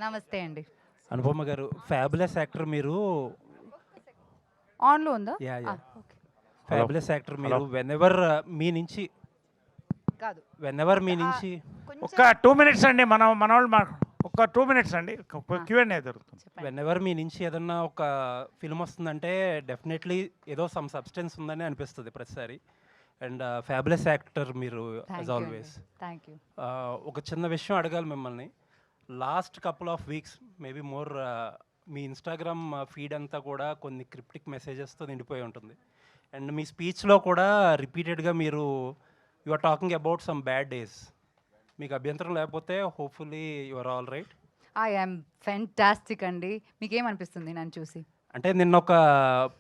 నమస్తే అండి. అనుపమ గారు ఫ్యాబులస్ యాక్టర్ మీరు. ఆన్‌లో ఉందా? యా ఆ! Yeah okay. Fabulous actor hello. మీరు వెనెవర్ మీ నుంచి కాదు. వెనెవర్ మీ ఆ, నుంచి కొంచెం ఒక్క 2 మినిట్స్ అండి, మన వాళ్ళు ఒక్క 2 మినిట్స్ అండి, ఆ. క్యూఎన్ఏ జరుగుతుంది. చెప్పండి. వెనెవర్ మీ నుంచి ఏదన్నా ఒక ఫిల్మ్ వస్తుందంటే డెఫినెట్లీ ఏదో సమ్ సబ్స్టెన్స్ ఉందని అనిపిస్తుంది ప్రతిసారి. అండ్ ఫ్యాబులస్ యాక్టర్ మీరు థ్యాంక్ యాజ్ యూ ఆల్వేస్. అండి. Thank you. ఒక చిన్న విషయం అడగాలి మిమ్మల్ని. Last couple of weeks maybe more me Instagram feed అంతా కూడా కొన్ని క్రిప్టిక్ మెసేజెస్తో నిండిపోయి ఉంటుంది. అండ్ మీ స్పీచ్లో కూడా రిపీటెడ్గా మీరు you are talking about some bad days. మీకు అభ్యంతరం లేకపోతే hopefully you are all right. I am fantastic అండి. మీకేమనిపిస్తుంది నన్ను చూసి? అంటే నిన్న ఒక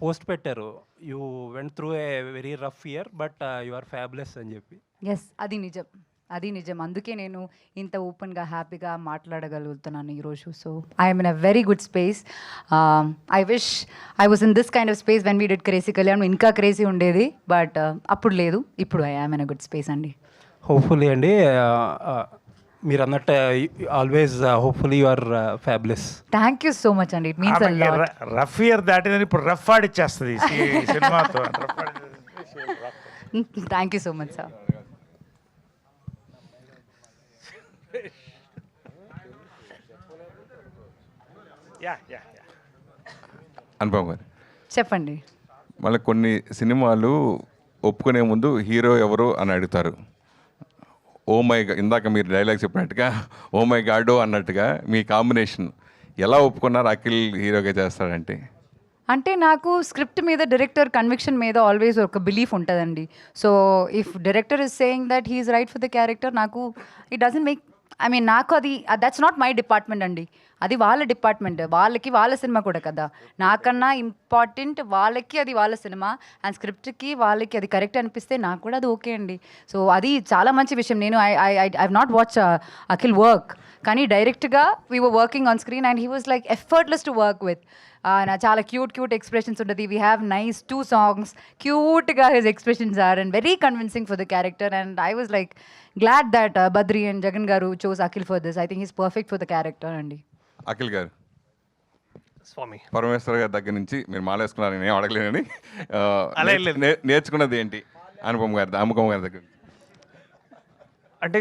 పోస్ట్ పెట్టారు, you went through a very rough year but you are fabulous అని చెప్పి. యెస్, అది నిజం. అది నిజం. అందుకే నేను ఇంత ఓపెన్‌గా, హ్యాపీగా మాట్లాడగలుగుతున్నాను ఈరోజు. So, I am in a very good space. I wish I was in this kind of space when we did crazy Kalyanam. ఇంకా క్రేజీ ఉండేది. బట్ అప్పుడు లేదు. ఇప్పుడు I am in a good space అండి. హోప్ఫుల్లీ అండి. మీరు అన్నట్టు always hopefully you are fabulous. Thank you so much అండి. It means a lot. Rough year దాటిందని ఇప్పుడు రఫ్ ఆడిచ్చేస్తుంది ఈ సినిమాతో. Thank you so much sir. Yeah yeah yeah. Anupama గారు, చెప్పండి. మళ్ళీ కొన్ని సినిమాలు ఒప్పుకునే ముందు హీరో ఎవరు అని అడుగుతారు. ఓ మై ఇందాక మీరు డైలాగ్ చెప్పినట్టుగా ఓ మై గాడో అన్నట్టుగా మీ కాంబినేషన్ ఎలా ఒప్పుకున్నారు అఖిల్ హీరోగా చేస్తాడంటే? అంటే నాకు స్క్రిప్ట్ మీద డైరెక్టర్ కన్విక్షన్ మీద ఆల్వేస్ ఒక బిలీఫ్ ఉంటుందండి. So if director is saying that he is right for the character, నాకు it doesn't make, I mean నాకు అది దట్స్ నాట్ మై డిపార్ట్మెంట్ అండి. అది వాళ్ళ డిపార్ట్మెంట్. వాళ్ళకి వాళ్ళ సినిమా కూడా కదా. నాకన్నా ఇంపార్టెంట్ వాళ్ళకి అది వాళ్ళ సినిమా. అండ్ స్క్రిప్ట్కి వాళ్ళకి అది కరెక్ట్ అనిపిస్తే నాకు కూడా అది ఓకే అండి. సో అది చాలా మంచి విషయం. నేను I not watch Akhil work, కానీ డైరెక్ట్గా we were working on screen and he was like effortless to work with. నా చాలా క్యూట్ ఎక్స్ప్రెషన్స్ ఉంటుంది. We have nice 2 songs. క్యూట్గా his expressions are and very convincing for the character. And I was like glad that Badri and Jagan garu chose Akhil for this. I think is perfect for the character అండి. అఖిల్ గారు, స్వామి పరమేశ్వర్ గారి దగ్గర నుంచి మీరు మాలేసుకున్నారని నేను అడగలేనని అలా ఏం లేదు. నేర్చుకున్నది ఏంటి అనుపమ గారి దగ్గర? అంటే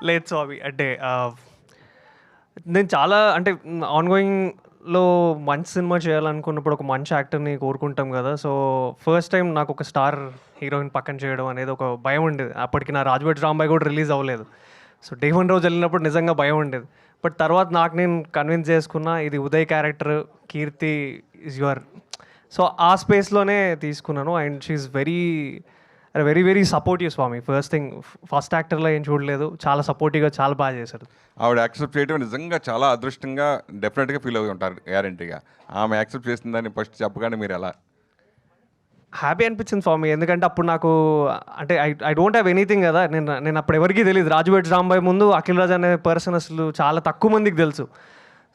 లేదు స్వామి, అంటే నేను చాలా అంటే ఆన్గోయింగ్లో మంచి సినిమా చేయాలనుకున్నప్పుడు ఒక మంచి యాక్టర్ని కోరుకుంటాం కదా. సో ఫస్ట్ టైం నాకు ఒక స్టార్ హీరోయిన్ పక్కన చేయడం అనేది ఒక భయం ఉండేది. అప్పటికి నా రాజభట్ రాంబాయ్ కూడా రిలీజ్ అవ్వలేదు. సో డే 1 రోజు వెళ్ళినప్పుడు నిజంగా భయం ఉండేది. బట్ తర్వాత నాకు నేను కన్విన్స్ చేసుకున్నా, ఇది Uday character, Keerthi is your. So ఆ స్పేస్లోనే తీసుకున్నాను. And she very supportive Swami. First యాక్టర్లో ఏం చూడలేదు, చాలా సపోర్టివ్గా చాలా బాగా చేశారు. ఆవిడ యాక్సెప్ట్ చేయడం నిజంగా చాలా అదృష్టంగా డెఫినెట్గా ఫీల్ అవుతూ ఉంటారు గ్యారంటీగా. ఆమె యాక్సెప్ట్ చేసిందని ఫస్ట్ చెప్పగానే మీరు ఎలా? హ్యాపీ అనిపించింది స్వామి. ఎందుకంటే అప్పుడు నాకు అంటే ఐ డోంట్ హ్యావ్ ఎనీథింగ్ కదా. నేను అప్పుడు ఎవరికీ తెలియదు. రాజుభట్ రాంబాయ్ ముందు అఖిల్ రాజ్ అనే పర్సన్ అసలు చాలా తక్కువ మందికి తెలుసు.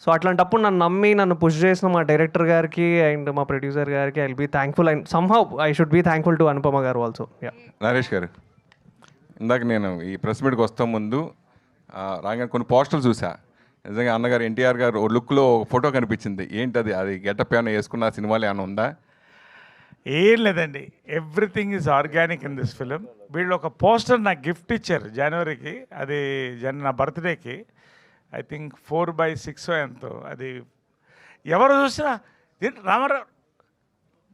సో అట్లాంటప్పుడు నన్ను నమ్మి నన్ను పుష్ చేసిన మా డైరెక్టర్ గారికి అండ్ మా ప్రొడ్యూసర్ గారికి I will be thankful. And somehow I should be thankful to Anupama garu also. Naresh గారు, ఇందాక నేను ఈ ప్రెస్ మీట్కి వస్తాం ముందు రాగానే కొన్ని పోస్టర్లు చూసా. నిజంగా అన్నగారు ఎన్టీఆర్ గారు ఓ లుక్లో ఒక ఫోటో కనిపించింది. ఏంటి అది గెటప్ ఏమైనా వేసుకున్న సినిమాలో ఏమైనా ఉందా? ఏం లేదండి, everything is organic in this film. వీళ్ళు ఒక పోస్టర్ నాకు గిఫ్ట్ ఇచ్చారు జనవరికి. అది నా బర్త్డేకి. ఐ థింక్ 4/6 ఎంతో. అది ఎవరు చూసినా రామారావు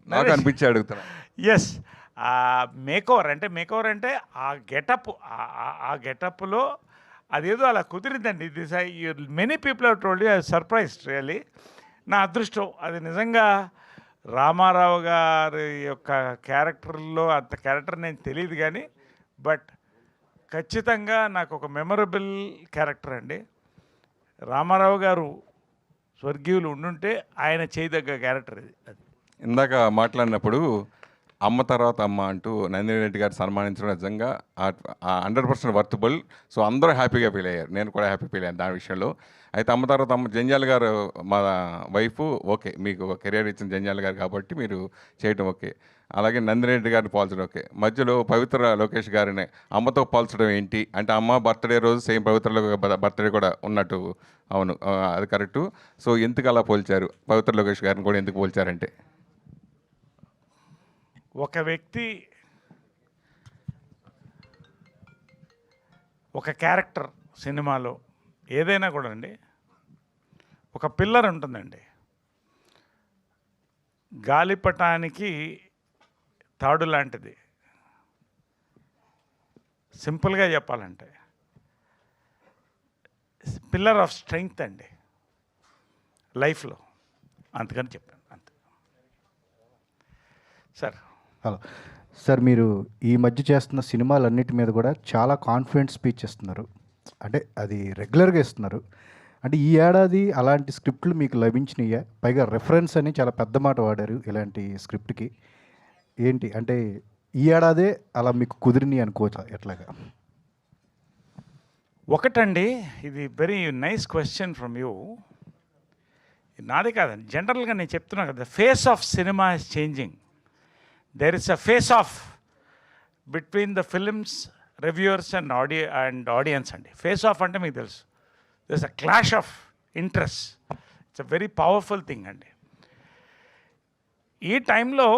నాకు అనిపించి అడుగుతున్నా. ఎస్, మేకోవర్ అంటే ఆ గెటప్, ఆ గెటప్లో అదేదో అలా కుదిరిందండి. This many people have told you, I surprised really. నా అదృష్టం అది. నిజంగా రామారావు గారి యొక్క క్యారెక్టర్లో అంత క్యారెక్టర్ నేను తెలియదు కానీ, బట్ ఖచ్చితంగా నాకు ఒక మెమరబుల్ క్యారెక్టర్ అండి. రామారావు గారు స్వర్గీయులు ఉండుంటే ఆయన చేయదగ్గ క్యారెక్టర్ ఇది. అది ఇందాక మాట్లాడినప్పుడు అమ్మ తర్వాత అమ్మ అంటూ నందిని రెడ్డి గారు సన్మానించడం నిజంగా 100% వర్తబుల్. సో అందరూ హ్యాపీగా ఫీల్ అయ్యారు, నేను కూడా హ్యాపీ ఫీల్ అయ్యాను దాని విషయంలో. అయితే అమ్మ తర్వాత అమ్మ జంజాల గారు మా వైఫ్, ఓకే మీకు కెరియర్ ఇచ్చిన జంజాల గారు కాబట్టి మీరు చేయటం ఓకే. అలాగే నందిని రెడ్డి గారిని పోల్చడం ఓకే. మధ్యలో పవిత్ర లోకేష్ గారిని అమ్మతో పోల్చడం ఏంటి అంటే, అమ్మ బర్త్డే రోజు సేమ్ పవిత్ర బర్త్డే కూడా ఉన్నట్టు. అవును, అది కరెక్టు. సో ఎందుకు అలా పోల్చారు, పవిత్ర లోకేష్ గారిని కూడా ఎందుకు పోల్చారంటే? ఒక వ్యక్తి ఒక క్యారెక్టర్ సినిమాలో ఏదైనా కూడా అండి, ఒక పిల్లర్ ఉంటుందండి. గాలిపటానికి తాడు లాంటిది. సింపుల్గా చెప్పాలంటే పిల్లర్ ఆఫ్ స్ట్రెంగ్త్ అండి లైఫ్లో. అందుకని చెప్పాను అంతే. సార్ హలో సార్, మీరు ఈ మధ్య చేస్తున్న సినిమాలన్నిటి మీద కూడా చాలా కాన్ఫిడెంట్ స్పీచ్ ఇస్తున్నారు. అంటే అది రెగ్యులర్గా ఇస్తున్నారు. అంటే ఈ ఏడాది అలాంటి స్క్రిప్ట్లు మీకు లభించినాయా? పైగా రెఫరెన్స్ అని చాలా పెద్ద మాట వాడారు ఇలాంటి స్క్రిప్ట్కి. ఏంటి అంటే ఈ ఏడాదే అలా మీకు కుదిరినాయి అనుకోవచ్చా ఎట్లాగా? ఒకటండి, ఇది very nice question from you. నాదే కాదండి, జనరల్గా నేను చెప్తున్నా కదా, face of cinema is changing. There is a face off between the films reviewers and audience అండి. ఫేస్ ఆఫ్ అంటే మీకు తెలుసు, there is a clash of interest. It's a very powerful thing అండి. ఈ టైంలో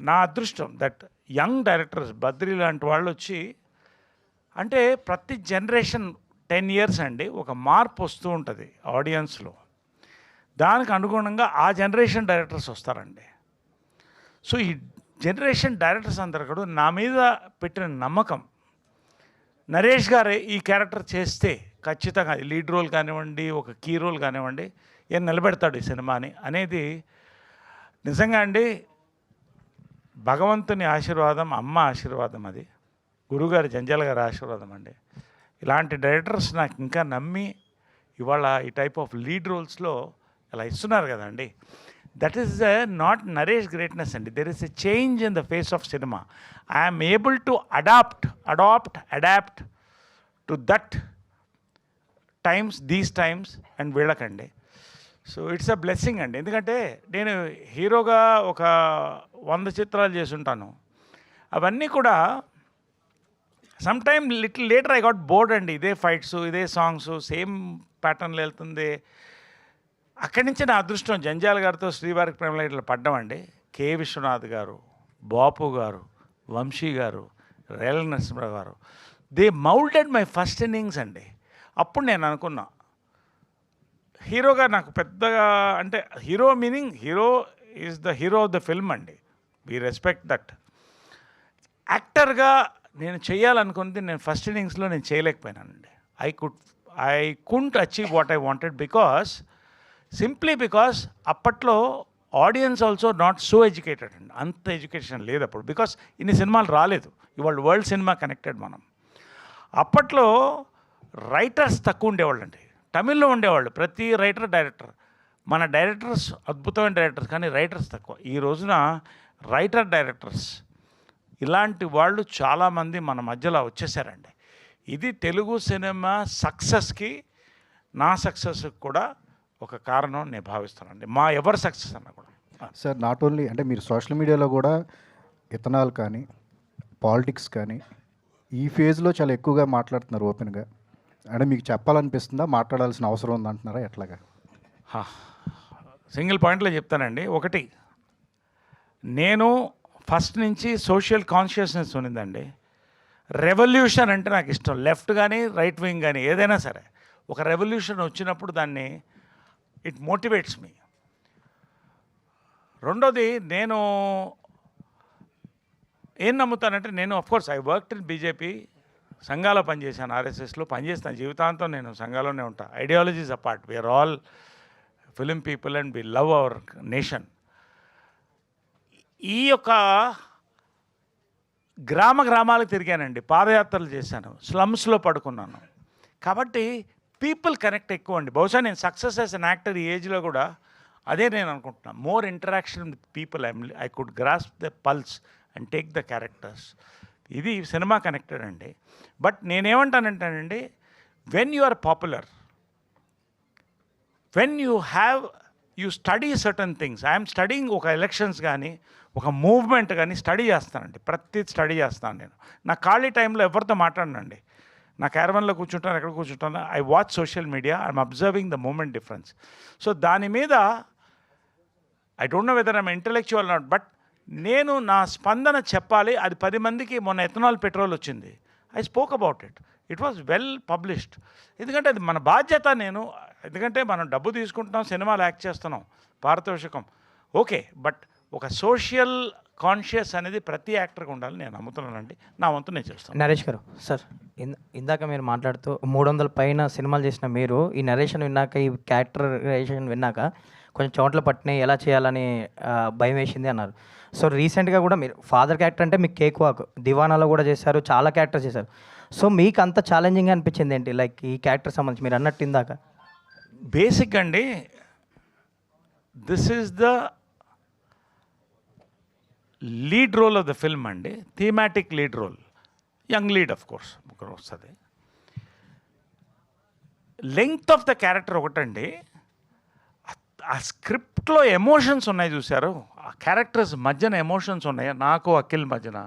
నా అదృష్టం దట్ యంగ్ డైరెక్టర్స్ బద్రి లాంటి వాళ్ళు వచ్చి, అంటే ప్రతి జనరేషన్ 10 years అండి ఒక మార్పు వస్తూ ఉంటుంది ఆడియన్స్లో. దానికి అనుగుణంగా ఆ జనరేషన్ డైరెక్టర్స్ వస్తారండి. సో ఈ జనరేషన్ డైరెక్టర్స్ అందరు కూడా నా మీద పెట్టిన నమ్మకం, నరేష్ గారే ఈ క్యారెక్టర్ చేస్తే ఖచ్చితంగా లీడ్ రోల్ కానివ్వండి, ఒక కీ రోల్ కానివ్వండి, ఏం నిలబెడతాడు ఈ సినిమాని అనేది నిజంగా అండి భగవంతుని ఆశీర్వాదం, అమ్మ ఆశీర్వాదం, అది గురుగారు జంజాల గారి ఆశీర్వాదం అండి. ఇలాంటి డైరెక్టర్స్ నాకు ఇంకా నమ్మి ఇవాళ ఈ టైప్ ఆఫ్ లీడ్ రోల్స్లో ఇలా ఇస్తున్నారు కదండి. That is not Naresh greatness అండి. There is a change in the face of cinema. I'm able to adapt to that these times and వీళ్ళకండి. సో ఇట్స్ అ బ్లెస్సింగ్ అండి. ఎందుకంటే నేను హీరోగా ఒక 100 చిత్రాలు చేసి ఉంటాను. అవన్నీ కూడా some time little later I got bored అండి. ఇదే ఫైట్స్, ఇదే సాంగ్స్, సేమ్ ప్యాటర్న్లో వెళ్తుంది. అక్కడి నుంచి నా అదృష్టం జంజాల గారితో శ్రీవారికి ప్రేమలైట్లు పడ్డామండి. కె విశ్వనాథ్ గారు, బాపు గారు, వంశీ గారు, Rela Narasimharao garu, they moulded my first innings అండి. అప్పుడు నేను అనుకున్నా హీరోగా నాకు పెద్దగా, అంటే hero meaning hero is the hero of the film అండి. We respect that. యాక్టర్గా నేను చేయాలనుకున్నది నేను ఫస్ట్ ఇన్నింగ్స్లో నేను చేయలేకపోయినానండి. I couldn't achieve what I wanted simply because అప్పట్లో audience also not so educated అండి. అంత ఎడ్యుకేషన్ లేదు అప్పుడు, బికాస్ ఇన్ని సినిమాలు రాలేదు. ఇవాళ వరల్డ్ సినిమా కనెక్టెడ్ మనం. అప్పట్లో రైటర్స్ తక్కువ ఉండేవాళ్ళు అండి. తమిళ్లో ఉండేవాళ్ళు ప్రతి డైరెక్టర్. మన డైరెక్టర్స్ అద్భుతమైన డైరెక్టర్స్, కానీ రైటర్స్ తక్కువ. ఈ రోజున డైరెక్టర్స్ ఇలాంటి వాళ్ళు చాలామంది మన మధ్యలో వచ్చేసారండి. ఇది తెలుగు సినిమా సక్సెస్కి, నా సక్సెస్కి కూడా ఒక కారణం నేను భావిస్తానండి. మా ఎవరి సక్సెస్ అన్న కూడా. సార్, నాట్ ఓన్లీ అంటే మీరు సోషల్ మీడియాలో కూడా ఇథనాల్ కానీ పాలిటిక్స్ కానీ ఈ ఫేజ్లో చాలా ఎక్కువగా మాట్లాడుతున్నారు ఓపెన్గా. అంటే మీకు చెప్పాలనిపిస్తుందా, మాట్లాడాల్సిన అవసరం ఉందంటున్నారా ఎట్లాగా? సింగిల్ పాయింట్లో చెప్తానండి. ఒకటి, నేను ఫస్ట్ నుంచి సోషల్ కాన్షియస్నెస్ ఉన్నదండి. రెవల్యూషన్ అంటే నాకు ఇష్టం. లెఫ్ట్ కానీ రైట్ వింగ్ కానీ ఏదైనా సరే ఒక రెవల్యూషన్ వచ్చినప్పుడు దాన్ని ఇట్ మోటివేట్స్ మీ. రెండోది, నేను ఏం నమ్ముతానంటే, నేను of course I worked in BJP, సంఘాలో పనిచేశాను, ఆర్ఎస్ఎస్లో పనిచేస్తాను, జీవితాంతం నేను సంఘాలోనే ఉంటాను. Ideologies apart, we are all film people and we love our nation. ఈ యొక్క గ్రామాలకు తిరిగానండి, పాదయాత్రలు చేశాను, స్లమ్స్లో పడుకున్నాను. కాబట్టి పీపుల్ కనెక్ట్ ఎక్కువ అండి. బహుశా నేను సక్సెస్ యాజ్ అన్ యాక్టర్ ఈ ఏజ్లో కూడా అదే నేను అనుకుంటున్నాను. More interaction with people, I could grasp the pulse and take the characters. ఇది సినిమా కనెక్టెడ్ అండి. బట్ నేనేమంటానంటేనండి, when you are popular, when you study certain things, I'm studying ఒక ఎలక్షన్స్ కానీ ఒక మూవ్మెంట్ కానీ స్టడీ చేస్తానండి. ప్రతి స్టడీ చేస్తాను నేను. నా ఖాళీ టైంలో ఎవరితో మాట్లాడనండి. నా క్యారవన్లో కూర్చుంటాను, ఎక్కడ కూర్చుంటాను, I watch social media, I'm observing the moment difference. So దాని మీద I don't know whether I'm intellectual not, but నేను నా స్పందన చెప్పాలి. అది 10 మందికి మొన్న ఎథనాల్ పెట్రోల్ వచ్చింది, I spoke about it, it was well published. ఎందుకంటే అది మన బాధ్యత. ఎందుకంటే మనం డబ్బు తీసుకుంటున్నాం, సినిమాలు యాక్ట్ చేస్తున్నాం, పారితోషికం ఓకే, బట్ ఒక సోషల్ కాన్షియస్ అనేది ప్రతి యాక్టర్కి ఉండాలి నేను నమ్ముతున్నానండి. నా వంతు నేను చేస్తాను. నరేష్ గారు, సార్ ఇందాక మీరు మాట్లాడుతూ 300 పైన సినిమాలు చేసిన మీరు ఈ నరేషన్ విన్నాక, ఈ క్యారెక్టరైజేషన్ విన్నాక కొంచెం చోట్ల పట్టినాయి, ఎలా చేయాలని భయం వేసింది అన్నారు. సో రీసెంట్గా కూడా మీరు ఫాదర్ క్యారెక్టర్ అంటే మీకు కేక్ వాక్, దివానాలో కూడా చేశారు, చాలా క్యారెక్టర్స్ చేశారు. సో మీకు అంత ఛాలెంజింగ్ అనిపించింది ఏంటి, లైక్ ఈ క్యారెక్టర్ సంబంధించి మీరు అన్నట్టు ఇందాక? బేసిక్ అండి, this is the lead role of the film అండి, thematic lead role, young lead of course ఒకరు వస్తుంది. లెంగ్త్ ఆఫ్ ద క్యారెక్టర్ ఒకటండి, ఆ స్క్రిప్ట్లో ఎమోషన్స్ ఉన్నాయి చూశారు, ఆ క్యారెక్టర్స్ మధ్యన ఎమోషన్స్ ఉన్నాయి, నాకు అఖిల్ మధ్యన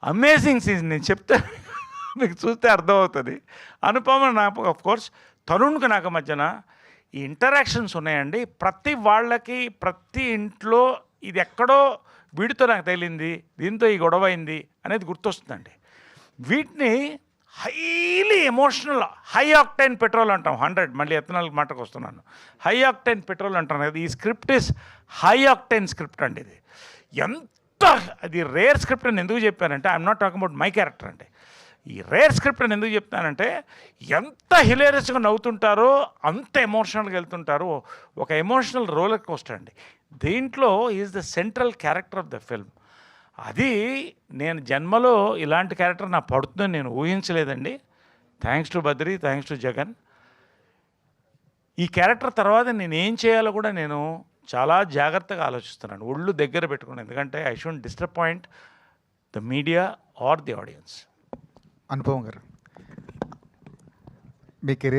అమేజింగ్ సీన్. నేను చెప్తే మీకు చూస్తే అర్థమవుతుంది. అనుపమ నాకు ఆఫ్ కోర్స్, తరుణ్కి నాకు మధ్యన ఈ ఇంటరాక్షన్స్ ఉన్నాయండి. ప్రతి వాళ్ళకి ప్రతి ఇంట్లో ఇది ఎక్కడో వీడితో నాకు తేలింది, దీంతో ఈ గొడవ అయింది అనేది గుర్తొస్తుందండి. వీటిని highly emotional, high octane petrol అంటాం, 100, మళ్ళీ ఎథనాల్ మాటకు వస్తున్నాను, హై ఆక్టైన్ పెట్రోల్ అంటాను కదా. ఈ script is high octane script అండి. ఇది ఎంత, అది రేర్ స్క్రిప్ట్ అని ఎందుకు చెప్పానంటే, I'm not talking about my character అంటే, ఈ రేర్ స్క్రిప్ట్ అని ఎందుకు చెప్తానంటే, ఎంత హిలేరియస్గా నవ్వుతుంటారో అంత ఎమోషనల్గా వెళ్తుంటారో, ఒక ఎమోషనల్ రోలర్ కోస్టర్ అండి. దీంట్లో is the central character of the film. అది నేను జన్మలో ఇలాంటి క్యారెక్టర్ నాకు పడుతుందని నేను ఊహించలేదండి. Thanks to Badri, thanks to Jagan. ఈ క్యారెక్టర్ తర్వాత నేను ఏం చేయాలో కూడా నేను చాలా జాగ్రత్తగా ఆలోచిస్తున్నాను, ఒళ్ళు దగ్గర పెట్టుకున్నాను. ఎందుకంటే I should disappoint the media or the audience. Anupam garu,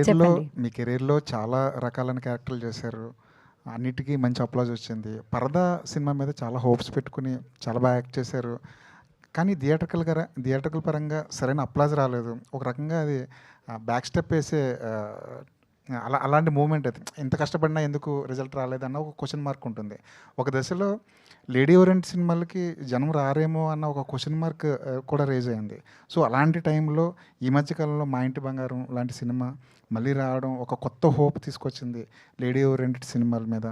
చెప్పండి. మీ కెరీర్లో చాలా రకాలైన క్యారెక్టర్లు చేశారు, అన్నిటికీ మంచి అప్లాజ్ వచ్చింది. పరదా సినిమా మీద చాలా హోప్స్ పెట్టుకుని చాలా బాగా యాక్ట్ చేశారు, కానీ థియేట్రికల్ పరంగా సరైన అప్లాజ్ రాలేదు. ఒక రకంగా అది బ్యాక్ స్టెప్ వేసే అలాంటి మూమెంట్. అది ఎంత కష్టపడినా ఎందుకు రిజల్ట్ రాలేదన్న ఒక క్వశ్చన్ మార్క్ ఉంటుంది. ఒక దశలో లేడీ ఓరియంట్ సినిమాలకి జనం రారేమో అన్న ఒక క్వశ్చన్ మార్క్ కూడా రేజ్ అయింది. సో అలాంటి టైంలో ఈ మధ్యకాలంలో మా ఇంటి బంగారం లాంటి సినిమా మళ్ళీ రావడం ఒక కొత్త హోప్ తీసుకొచ్చింది లేడీ ఓరియంటెడ్ సినిమాల మీద.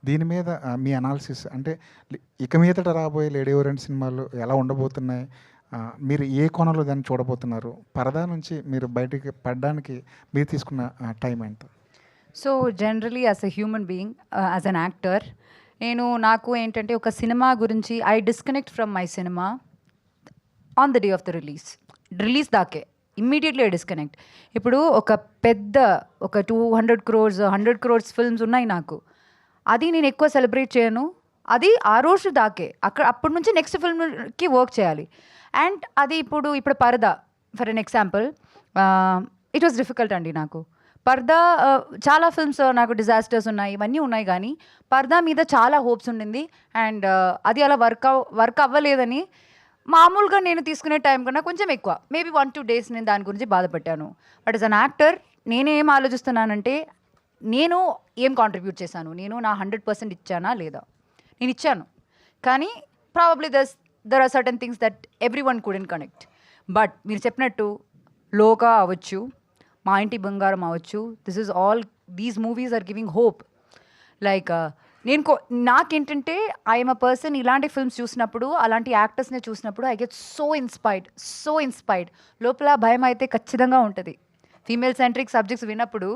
దీని మీద మీ అనాలిసిస్ అంటే, ఇక మీదట రాబోయే లేడీ ఓరియంటెడ్ సినిమాలు ఎలా ఉండబోతున్నాయి, మీరు ఏ కోణంలో దాన్ని చూడబోతున్నారు, పరదా నుంచి మీరు బయటికి పడడానికి మీరు తీసుకున్న టైం ఎంత? So generally as a human being, as an actor, నాకు ఏంటంటే ఒక సినిమా గురించి I disconnect from my cinema on the day of the release దాకే ఇమ్మీడియట్లీ ఐ డిస్కనెక్ట్. ఇప్పుడు ఒక 200 crores 100 crores ఫిల్మ్స్ ఉన్నాయి నాకు, అది నేను ఎక్కువ సెలబ్రేట్ చేయను, అది ఆ రోజు దాకే, అప్పటి నుంచి నెక్స్ట్ ఫిల్మ్కి వర్క్ చేయాలి. అండ్ అది ఇప్పుడు పరదా for an example, it was difficult అండి నాకు. పర్దా చాలా ఫిల్మ్స్ నాకు డిజాస్టర్స్ ఉన్నాయి, ఇవన్నీ ఉన్నాయి, కానీ పర్దా మీద చాలా హోప్స్ ఉండింది. అండ్ అది అలా వర్క్ అవ్వలేదని మామూలుగా నేను తీసుకునే టైం కన్నా కొంచెం ఎక్కువ, మేబీ 1-2 days నేను దాని గురించి బాధపడ్డాను. బట్ యాజ్ అన్ యాక్టర్ నేనేం ఆలోచిస్తున్నానంటే, నేను ఏం కాంట్రిబ్యూట్ చేశాను, నేను నా 100% ఇచ్చానా లేదా. నేను ఇచ్చాను, కానీ probably there are certain things that every one couldn't connect. But మీరు చెప్పినట్టు లోకా అవ్వచ్చు, మా ఇంటి బంగారం అవ్వచ్చు, these movies are giving hope. Like నాకేంటంటే ఐఎమ్ అ పర్సన్, ఇలాంటి ఫిల్మ్స్ చూసినప్పుడు, అలాంటి యాక్టర్స్ని చూసినప్పుడు ఐ గెట్ సో ఇన్స్పైర్డ్. లోపల భయం అయితే ఖచ్చితంగా ఉంటుంది. ఫీమేల్ సెంట్రిక్ సబ్జెక్ట్స్ విన్నప్పుడు,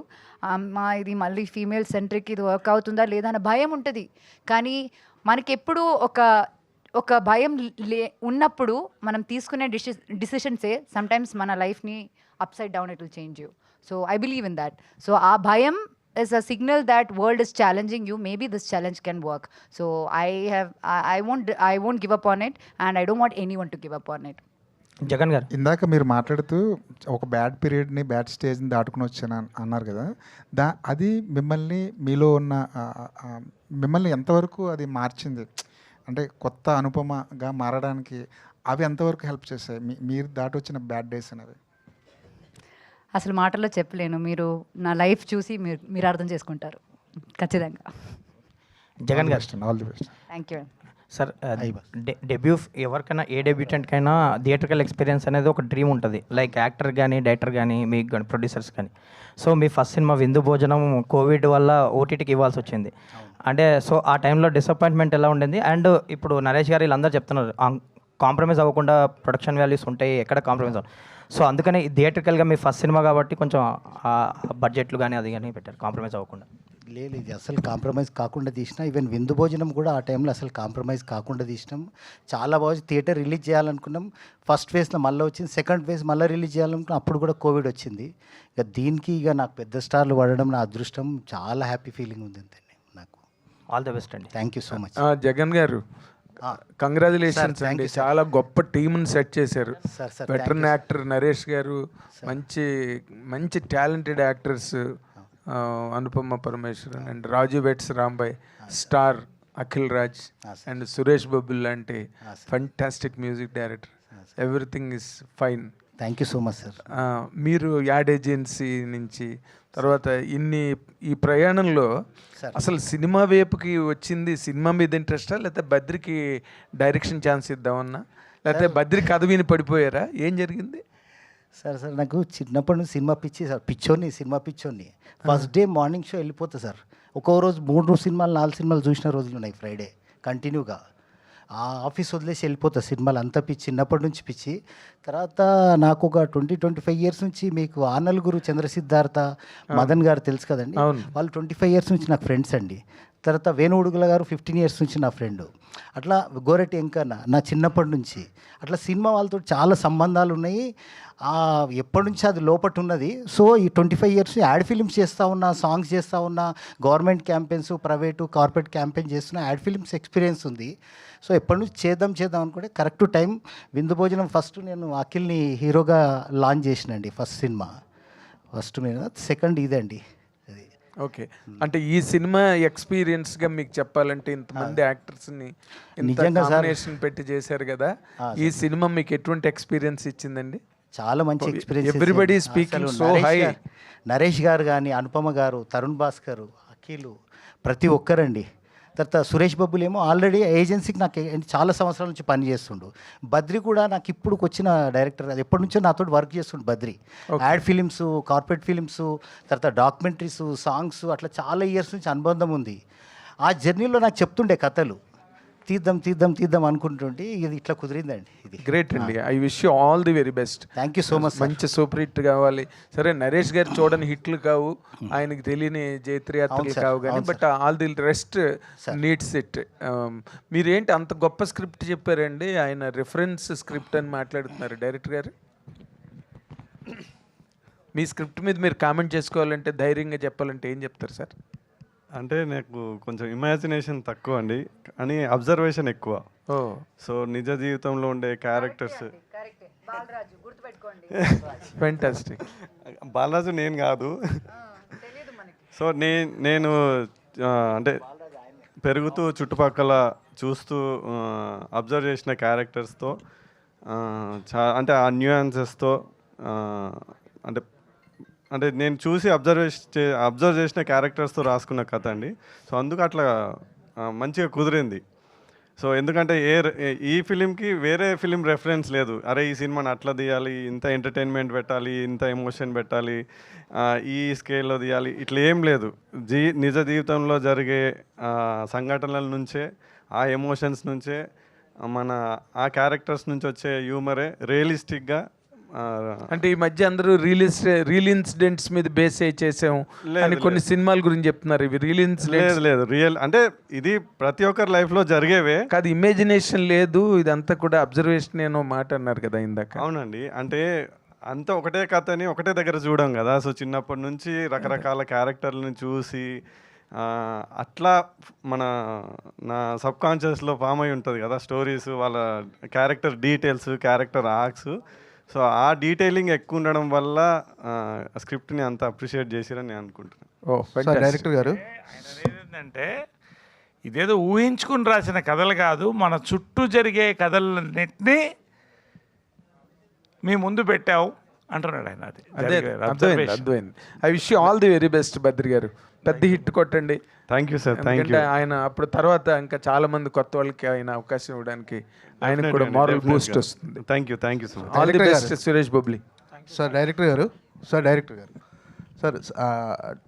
ఇది మళ్ళీ ఫీమేల్ సెంట్రిక్ ఇది వర్క్ అవుతుందా లేదా అన్న భయం ఉంటుంది. కానీ మనకి ఎప్పుడు ఒక భయం ఉన్నప్పుడు మనం తీసుకునే డిసిషన్సే సమ్టైమ్స్ మన లైఫ్ని upside down it will change you. So I believe in that. So ఆ భయం is a signal that world is challenging you. Maybe this challenge can work. So I won't give up on it, and I don't want anyone to give up on it. Jagan గారు, ఇందాక మీరు మాట్లాడుతూ ఒక bad పీరియడ్ని bad స్టేజ్ని దాటుకుని వచ్చాను అన్నారు కదా, అది మిమ్మల్ని మీలో ఉన్న మిమ్మల్ని ఎంతవరకు అది మార్చింది, అంటే కొత్త అనుపమగా మారడానికి అవి ఎంతవరకు హెల్ప్ చేశాయి మీరు దాటి వచ్చిన బ్యాడ్ డేస్ అనేవి? అసలు మాటల్లో చెప్పలేను. మీరు నా లైఫ్ చూసి మీరు అర్థం చేసుకుంటారు ఖచ్చితంగా. జగన్ గారు, all the best. Thank you. Sir debut ఎవరికైనా ఏ డెబ్యూటెంట్కైనా థియేట్రికల్ ఎక్స్పీరియన్స్ అనేది ఒక డ్రీమ్ ఉంటుంది, లైక్ యాక్టర్ కానీ డైరెక్టర్ కానీ మీకు కానీ ప్రొడ్యూసర్స్ కానీ. సో మీ ఫస్ట్ సినిమా విందు భోజనం కోవిడ్ వల్ల ఓటీటీకి ఇవ్వాల్సి వచ్చింది. అంటే సో ఆ టైంలో డిసప్పాయింట్మెంట్ ఎలా ఉండింది? అండ్ ఇప్పుడు నరేష్ గారు వీళ్ళందరూ చెప్తున్నారు కాంప్రమైజ్ అవ్వకుండా ప్రొడక్షన్ వాల్యూస్ ఉంటాయి, ఎక్కడ కాంప్రమైజ్ అవ్వదు. సో అందుకని థియేట్రికల్గా మీ ఫస్ట్ సినిమా కాబట్టి కొంచెం బడ్జెట్లు కానీ అది కానీ పెట్టారు కాంప్రమైజ్ అవ్వకుండా. లేదు, ఇది అసలు కాంప్రమైజ్ కాకుండా తీసినా. ఈవెన్ విందు భోజనం కూడా ఆ టైంలో అసలు కాంప్రమైజ్ కాకుండా తీసినాం. చాలా బాగా థియేటర్ రిలీజ్ చేయాలనుకున్నాం. ఫస్ట్ ఫేజ్లో మళ్ళీ వచ్చింది, సెకండ్ ఫేజ్ మళ్ళీ రిలీజ్ చేయాలనుకున్నాం. అప్పుడు కూడా కోవిడ్ వచ్చింది. ఇక దీనికి ఇక నాకు పెద్ద స్టార్లు పడడం నా అదృష్టం. చాలా హ్యాపీ ఫీలింగ్ ఉంది అంతే నాకు. ఆల్ ది బెస్ట్ అండి. Thank you so much. Jagan గారు, కంగ్రాచులేషన్స్ అండి. చాలా గొప్ప టీంని సెట్ చేశారు. వెటరన్ యాక్టర్ నరేష్ గారు, మంచి మంచి talented actors Anupama Parameswaran and Raju weds Rambai, star Akhil Raj and Suresh Babu లాంటి fantastic music director. Everything is fine. Thank you so much sir. మీరు యాడ్ ఏజెన్సీ నుంచి తర్వాత ఈ ప్రయాణంలో అసలు సినిమా వైపుకి వచ్చింది సినిమా మీద ఇంట్రెస్టా, లేకపోతే బద్రికి డైరెక్షన్ ఛాన్స్ ఇద్దామన్నా, లేకపోతే బద్రి కథ విని పడిపోయారా, ఏం జరిగింది? సార్ నాకు చిన్నప్పటి నుంచి సినిమా పిచ్చి సార్. సినిమా పిచ్చోని. ఫస్ట్ డే మార్నింగ్ షో వెళ్ళిపోతా సార్. ఒక్కో రోజు 3 సినిమాలు 4 సినిమాలు చూసిన రోజులు ఉన్నాయి ఫ్రైడే కంటిన్యూగా. ఆ ఆఫీస్ వదిలేసి వెళ్ళిపోతా. సినిమాలు అంతా పిచ్చి, చిన్నప్పటి నుంచి పిచ్చి. తర్వాత నాకు ఒక 20-25 ఇయర్స్ నుంచి మీకు ఆనల్గురు చంద్రసిద్ధార్థ మదన్ గారు తెలుసు కదండి, వాళ్ళు 25 ఇయర్స్ నుంచి నాకు ఫ్రెండ్స్ అండి. తర్వాత వేణుగుడుగుల గారు 15 ఇయర్స్ నుంచి నా ఫ్రెండ్. అట్లా గోరెట్టి వెంకన్న నా చిన్నప్పటి నుంచి. అట్లా సినిమా వాళ్ళతో చాలా సంబంధాలు ఉన్నాయి. ఎప్పటి నుంచి అది లోపట ఉన్నది. సో ఈ 25 ఇయర్స్ యాడ్ ఫిలిమ్స్ చేస్తూ ఉన్నా, సాంగ్స్ చేస్తూ ఉన్నా, government campaigns, private corporate campaign చేస్తున్నా, యాడ్ ఫిలిమ్స్ ఎక్స్పీరియన్స్ ఉంది. సో ఎప్పటి నుంచి చేద్దాం అనుకుంటే కరెక్ట్ టైం విందు భోజనం ఫస్ట్ నేను అఖిల్ని హీరోగా లాంచ్ చేసినండి. ఫస్ట్ సినిమా మీద, సెకండ్ ఇదే అండి. ఓకే, అంటే ఈ సినిమా ఎక్స్పీరియన్స్గా మీకు చెప్పాలంటే ఇంతమంది యాక్టర్స్ని నిజంగా కాంబినేషన్ పెట్టి చేశారు కదా, ఈ సినిమా మీకు ఎటువంటి ఎక్స్పీరియన్స్ ఇచ్చిందండి? చాలా మంచి experience. Everybody speaking so high. Naresh గారు కానీ, అనుపమ గారు, తరుణ్ భాస్కర్, అఖిల్, ప్రతి ఒక్కరండి. తర్వాత సురేష్ బాబులేమో ఆల్రెడీ ఏజెన్సీకి నాకు చాలా సంవత్సరాల నుంచి పని చేస్తుండు. బద్రి కూడా నాకు ఇప్పుడు వచ్చిన డైరెక్టర్, అది ఎప్పటి నుంచో నాతో వర్క్ చేస్తుండు Badri. Ad films, corporate films, తర్వాత డాక్యుమెంటరీస్, సాంగ్స్, అట్లా చాలా ఇయర్స్ నుంచి అనుబంధం ఉంది. ఆ జర్నీలో నాకు చెప్తుండే కథలు, తీద్దాం అనుకుంటుంటే ఇది ఇట్లా కుదిరిందండి. ఇది గ్రేట్ అండి. I wish you all the very best. Thank you so much. మంచి సూపర్ హిట్ కావాలి. సరే, నరేష్ గారు చూడని హిట్లు కావు, ఆయనకి తెలియని జైత్రయాత్రలు కావు, కానీ but all the rest needs it. మీరేంటి అంత గొప్ప స్క్రిప్ట్ చెప్పారండి, ఆయన రిఫరెన్స్ స్క్రిప్ట్ అని మాట్లాడుతున్నారు డైరెక్టర్ గారు. మీ స్క్రిప్ట్ మీద మీరు కామెంట్ చేసుకోవాలంటే, ధైర్యంగా చెప్పాలంటే ఏం చెప్తారు సార్? అంటే నాకు కొంచెం ఇమాజినేషన్ తక్కువ అండి, అని అబ్జర్వేషన్ ఎక్కువ. సో నిజ జీవితంలో ఉండే క్యారెక్టర్స్. ఫెంటాస్టిక్. బాలరాజు నేను కాదు. సో నేను అంటే పెరుగుతూ చుట్టుపక్కల చూస్తూ అబ్జర్వ్ చేసిన క్యారెక్టర్స్తో, అంటే ఆ న్యూయాన్సెస్తో, అంటే నేను చూసి అబ్జర్వ్ చేసిన క్యారెక్టర్స్తో రాసుకున్న కథ అండి. సో అందుకు అట్లా మంచిగా కుదిరింది. సో ఎందుకంటే ఈ ఫిలింకి వేరే ఫిలిం రెఫరెన్స్ లేదు. అరే ఈ సినిమాని అట్లా తీయాలి, ఇంత ఎంటర్టైన్మెంట్ పెట్టాలి, ఇంత ఎమోషన్ పెట్టాలి, ఈ స్కేల్లో తీయాలి, ఇట్లా ఏం లేదు. నిజ జీవితంలో జరిగే సంఘటనల నుంచే, ఆ ఎమోషన్స్ నుంచే, ఆ క్యారెక్టర్స్ నుంచి వచ్చే హ్యూమరే రియలిస్టిక్గా. అంటే ఈ మధ్య అందరూ రియల్ ఇన్సిడెంట్స్ మీద బేస్ అయ్యి చేసాము అని కొన్ని సినిమాల గురించి చెప్తున్నారు. ఇవి రియల్ ఇన్సిడెంట్స్ లేదు, రియల్ అంటే ఇది ప్రతి ఒక్కరి లైఫ్లో జరిగేవే కాదు, ఇమాజినేషన్ లేదు, ఇదంతా కూడా అబ్జర్వేషన్ ఏనో మాట అన్నారు కదా ఇందాక. అవునండి, అంటే అంతా ఒకటే కథని ఒకటే దగ్గర చూడం కదా. సో చిన్నప్పటి నుంచి రకరకాల క్యారెక్టర్లను చూసి అట్లా నా సబ్ కాన్షియస్లో ఫామ్ అయి ఉంటుంది కదా స్టోరీస్, వాళ్ళ character details, character arcs. So ఆ డీటెయిలింగ్ ఎక్కువ ఉండడం వల్ల స్క్రిప్ట్ని అంత అప్రిషియేట్ చేసిరని నేను అనుకుంటున్నాను. డైరెక్టర్ గారు ఏంటంటే ఇదేదో ఊహించుకుని రాసిన కథలు కాదు, మన చుట్టూ జరిగే కథలన్నింటినీ మీ ముందు పెట్టావు అంటున్నాడు ఆయన. అదే అర్థమైంది. I wish you all the very best Badri గారు, పెద్ద హిట్ కొట్టండి. Thank you sir. Thank you. ఆయన అప్పుడు తర్వాత ఇంకా చాలా మంది కొత్త వాళ్ళకి ఆయన అవకాశం ఇవ్వడానికి ఆయనకు కూడా మారల్ బూస్ట్ వస్తుంది. Thank you so much. All the best Suresh Bobli. Sir director garu sir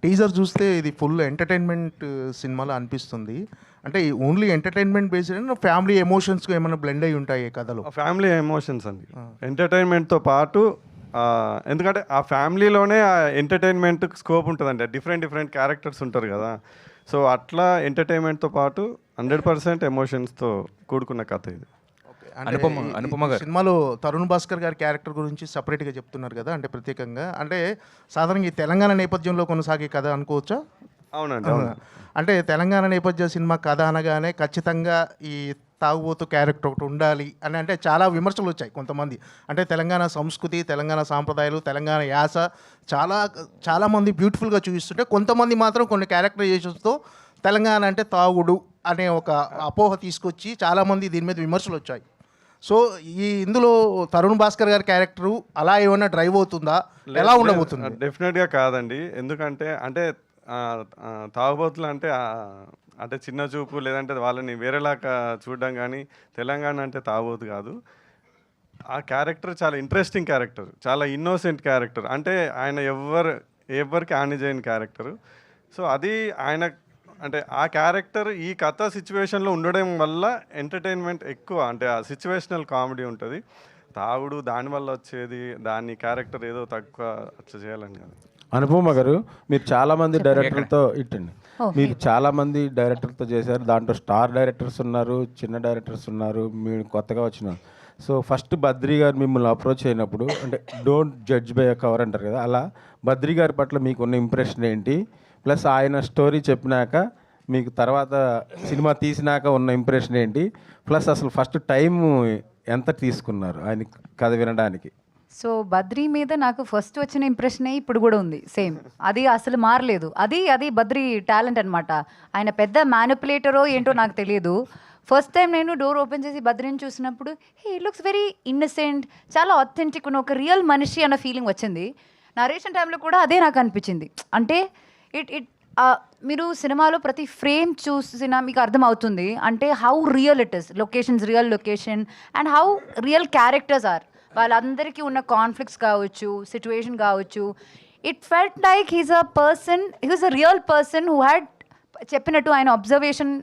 teaser చూస్తే ఇది ఫుల్ ఎంటర్టైన్మెంట్ సినిమాలో అనిపిస్తుంది. అంటే only entertainment based and family ఎమోషన్స్కి ఏమైనా బ్లెండ్ అయి ఉంటాయి కథలో? ఫ్యామిలీ ఎమోషన్స్ అండి, ఎంటర్టైన్మెంట్తో పాటు. ఎందుకంటే ఆ ఫ్యామిలీలోనే ఆ ఎంటర్టైన్మెంట్ స్కోప్ ఉంటుందండి. డిఫరెంట్ క్యారెక్టర్స్ ఉంటారు కదా. సో అట్లా ఎంటర్టైన్మెంట్తో పాటు 100% ఎమోషన్స్తో కూడుకున్న కథ ఇది. అనుపమ గారు సినిమాలో తరుణ్ భాస్కర్ గారి క్యారెక్టర్ గురించి సపరేట్గా చెప్తున్నారు కదా, అంటే ప్రత్యేకంగా, అంటే సాధారణంగా ఈ తెలంగాణ నేపథ్యంలో కొనసాగే కథ అనుకోవచ్చా? అవునండి. అంటే తెలంగాణ నేపథ్య సినిమా కథ అనగానే ఖచ్చితంగా ఈ తాగుబోతు క్యారెక్టర్ ఒకటి ఉండాలి అని అంటే చాలా విమర్శలు వచ్చాయి కొంతమంది. అంటే తెలంగాణ సంస్కృతి, తెలంగాణ సాంప్రదాయాలు, తెలంగాణ యాస చాలామంది బ్యూటిఫుల్గా చూపిస్తుంటే కొంతమంది మాత్రం కొన్ని క్యారెక్టరైజేషన్స్తో తెలంగాణ అంటే తాగుడు అనే ఒక అపోహ తీసుకొచ్చి చాలామంది దీని మీద విమర్శలు వచ్చాయి. సో ఇందులో తరుణ్ భాస్కర్ గారి క్యారెక్టరు అలా ఏమైనా డ్రైవ్ అవుతుందా, ఎలా ఉండబోతుంది? డెఫినెట్గా కాదండి. ఎందుకంటే తాగుబోతులు అంటే చిన్న చూపు, లేదంటే వాళ్ళని వేరేలాగా చూడడం, కానీ తెలంగాణ అంటే తాగుబోతు కాదు. ఆ క్యారెక్టర్ చాలా ఇంట్రెస్టింగ్ క్యారెక్టర్, చాలా ఇన్నోసెంట్ క్యారెక్టర్. అంటే ఆయన ఎవరికి హాని చేయని క్యారెక్టరు. సో అది ఆయన అంటే ఆ క్యారెక్టర్ ఈ కథ సిచ్యువేషన్లో ఉండడం వల్ల ఎంటర్టైన్మెంట్ ఎక్కువ, అంటే ఆ సిచ్యువేషనల్ కామెడీ ఉంటుంది. తాగుడు దానివల్ల వచ్చేది, దాని క్యారెక్టర్ ఏదో తక్కువ అట్లా చేయాలని కాదు. అనుపమ గారు, మీరు చాలామంది డైరెక్టర్లతో మీరు చాలామంది డైరెక్టర్తో చేశారు. దాంట్లో స్టార్ డైరెక్టర్స్ ఉన్నారు, చిన్న డైరెక్టర్స్ ఉన్నారు, మీరు కొత్తగా వచ్చినారు. సో ఫస్ట్ బద్రి గారు మిమ్మల్ని అప్రోచ్ అయినప్పుడు, అంటే don't judge by a cover అంటారు కదా, అలా బద్రి గారి పట్ల మీకున్న ఇంప్రెషన్ ఏంటి? ప్లస్ ఆయన స్టోరీ చెప్పినాక మీకు తర్వాత సినిమా తీసినాక ఉన్న ఇంప్రెషన్ ఏంటి? ప్లస్ అసలు ఫస్ట్ టైం ఎంత తీసుకున్నారు ఆయన కథ వినడానికి? సో బద్రీ మీద నాకు ఫస్ట్ వచ్చిన ఇంప్రెషనే ఇప్పుడు కూడా ఉంది, సేమ్. అది అసలు మారలేదు. అది బద్రీ టాలెంట్ అనమాట. ఆయన పెద్ద మ్యానిపులేటరో ఏంటో నాకు తెలియదు. ఫస్ట్ టైం నేను డోర్ ఓపెన్ చేసి బద్రీని చూసినప్పుడు హీ లుక్స్ వెరీ ఇన్నసెంట్, చాలా ఆథెంటిక్, ఒక రియల్ మనిషి అన్న ఫీలింగ్ వచ్చింది. నరేషన్ టైంలో కూడా అదే నాకు అనిపించింది. అంటే మీరు సినిమాలో ప్రతి ఫ్రేమ్ చూసినా మీకు అర్థమవుతుంది అంటే how real it is, locations real location and how real characters are. వాళ్ళందరికీ ఉన్న కాన్ఫ్లిక్ట్స్ కావచ్చు, సిచ్యువేషన్ కావచ్చు. It felt like he's a real person who had చెప్పినట్టు ఆయన అబ్జర్వేషన్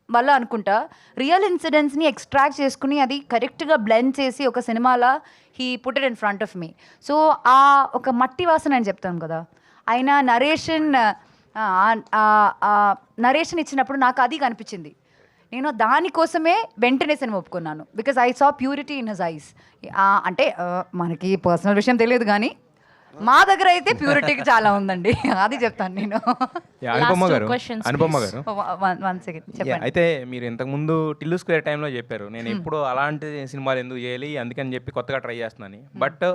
వల్ల అనుకుంటా రియల్ ఇన్సిడెంట్స్ని ఎక్స్ట్రాక్ట్ చేసుకుని అది కరెక్ట్గా బ్లెండ్ చేసి ఒక సినిమాలో he put it in front of me. So ఆ ఒక మట్టి వాసన అని చెప్తాం కదా, ఆయన నరేషన్ ఇచ్చినప్పుడు నాకు అది కనిపించింది. నేను దానికోసమే వెంటనే సినిమా ఒప్పుకున్నాను. Because I saw purity in his eyes. అంటే మనకి పర్సనల్ విషయం తెలియదు కానీ మా దగ్గర అయితే ప్యూరిటీకి చాలా ఉందండి, అది చెప్తాను నేను. అనుపమ గారు వన్ సెకండ్ చెప్పండి. అయితే మీరు ఇంతకుముందు టిల్లు స్క్వేర్ టైంలో చెప్పారు నేను ఎప్పుడు అలాంటి సినిమాలు ఎందుకు చేయాలి అందుకని చెప్పి కొత్తగా ట్రై చేస్తున్నాను. బట్